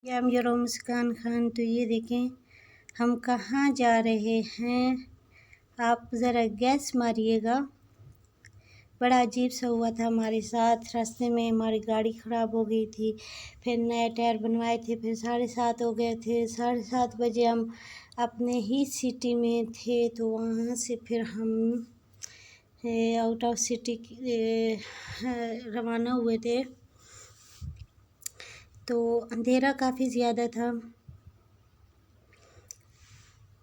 I am your मुस्कान खान। तो ये देखें हम कहाँ जा रहे हैं, आप ज़रा गैस मारिएगा। बड़ा अजीब सा हुआ था हमारे साथ। रास्ते में हमारी गाड़ी ख़राब हो गई थी, फिर नए टायर बनवाए थे, फिर 7:30 हो गए थे। 7:30 बजे हम अपने ही सिटी में थे, तो वहाँ से फिर हम आउट ऑफ सिटी रवाना हुए थे। तो अंधेरा काफ़ी ज़्यादा था,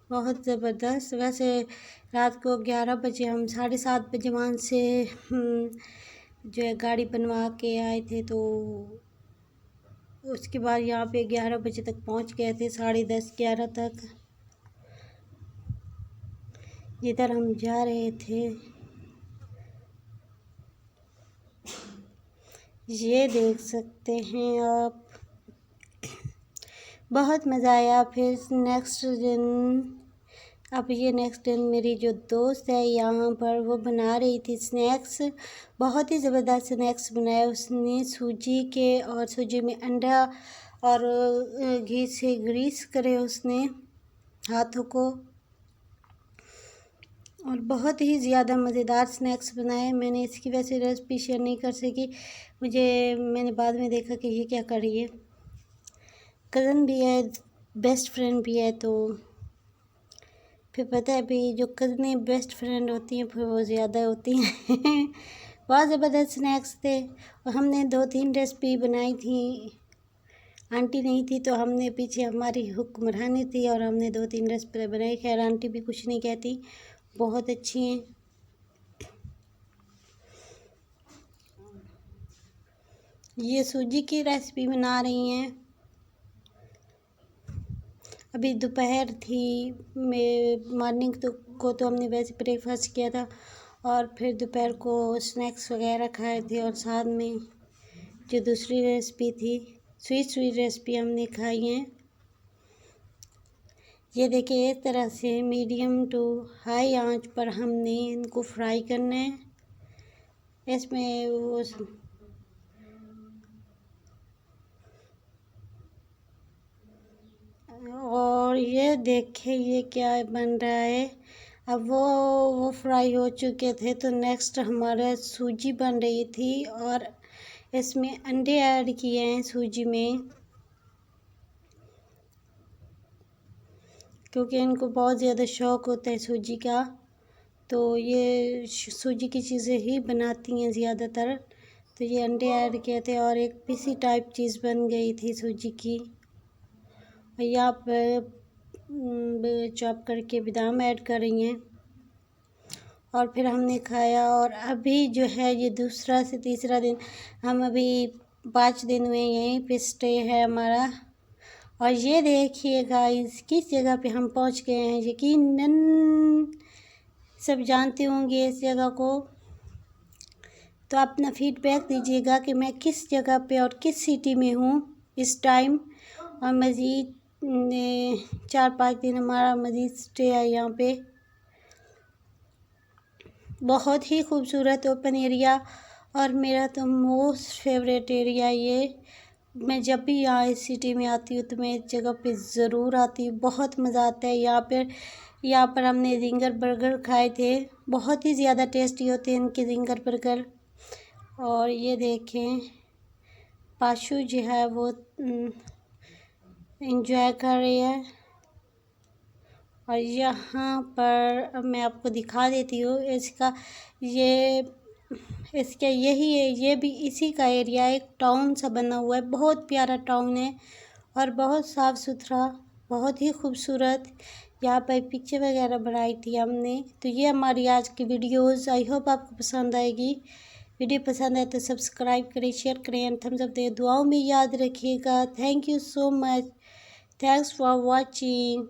बहुत ज़बरदस्त। वैसे रात को 11 बजे, हम 7:30 बजे वहाँ से जो है गाड़ी बनवा के आए थे। तो उसके बाद यहाँ पे 11 बजे तक पहुँच गए थे, 10:30 11 तक। जिधर हम जा रहे थे ये देख सकते हैं आप, बहुत मज़ा आया। फिर नेक्स्ट दिन मेरी जो दोस्त है यहाँ पर, वो बना रही थी स्नैक्स। बहुत ही ज़बरदस्त स्नैक्स बनाए उसने, सूजी के, और सूजी में अंडा और घी से ग्रीस करे उसने हाथों को, और बहुत ही ज़्यादा मज़ेदार स्नैक्स बनाए। मैंने इसकी वैसे रेसिपी शेयर नहीं कर सकी, मैंने बाद में देखा कि ये क्या कर रही है। कज़न भी है, बेस्ट फ्रेंड भी है, तो फिर पता है भी जो कज़नें बेस्ट फ्रेंड होती हैं फिर वो ज़्यादा होती हैं। बहुत ज़बरदस्त स्नैक्स थे, और हमने 2-3 रेसिपी बनाई थी। आंटी नहीं थी तो हमने पीछे, हमारी हुक्मरानी थी, और हमने 2-3 रेसिपी बनाई। खैर आंटी भी कुछ नहीं कहती, बहुत अच्छी हैं। ये सूजी की रेसिपी बना रही हैं। अभी दोपहर थी, मॉर्निंग को तो हमने वैसे ब्रेकफास्ट किया था, और फिर दोपहर को स्नैक्स वगैरह खाए थे, और साथ में जो दूसरी रेसिपी थी, स्वीट रेसिपी हमने खाई हैं। ये देखिए, इस तरह से मीडियम टू हाई आंच पर हमने इनको फ्राई करना है। इसमें वो और ये देखिए ये क्या बन रहा है। अब वो फ्राई हो चुके थे, तो नेक्स्ट हमारा सूजी बन रही थी, और इसमें अंडे ऐड किए हैं सूजी में, क्योंकि इनको बहुत ज़्यादा शौक़ होता है सूजी का। तो ये सूजी की चीज़ें ही बनाती हैं ज़्यादातर। तो ये अंडे ऐड किए थे, और एक पीसी टाइप चीज़ बन गई थी सूजी की। और यहाँ पर चॉप करके बादाम ऐड कर रही हैं, और फिर हमने खाया। और अभी जो है ये दूसरा से तीसरा दिन, हम अभी 5 दिन हुए यहीं पे स्टे है हमारा। और ये देखिए गाइस, किस जगह पे हम पहुंच गए हैं। यकीनन सब जानते होंगे इस जगह को, तो अपना फीडबैक दीजिएगा कि मैं किस जगह पे और किस सिटी में हूँ इस टाइम। और मज़ीद 4-5 दिन हमारा मज़ीद स्टे है यहाँ पे। बहुत ही खूबसूरत ओपन एरिया, और मेरा तो मोस्ट फेवरेट एरिया ये। मैं जब भी यहाँ इस सिटी में आती हूँ तो मैं इस जगह पे ज़रूर आती हूँ, बहुत मज़ा आता है यहाँ पर हमने जिंगर बर्गर खाए थे, बहुत ही ज़्यादा टेस्टी होते हैं इनके जिंगर बर्गर। और ये देखें, पाशु जो है वो इंजॉय कर रही है। और यहाँ पर मैं आपको दिखा देती हूँ इसका यही है, ये भी इसी का एरिया, एक टाउन सा बना हुआ है। बहुत प्यारा टाउन है, और बहुत साफ़ सुथरा, बहुत ही खूबसूरत। यहाँ पर पिक्चर वगैरह बनाई थी हमने। तो ये हमारी आज की वीडियोज़, आई होप आपको पसंद आएगी। वीडियो पसंद आए तो सब्सक्राइब करें, शेयर करें, एंड थम्स अप दें। दुआओं में याद रखिएगा। Thank you so much, thanks for watching.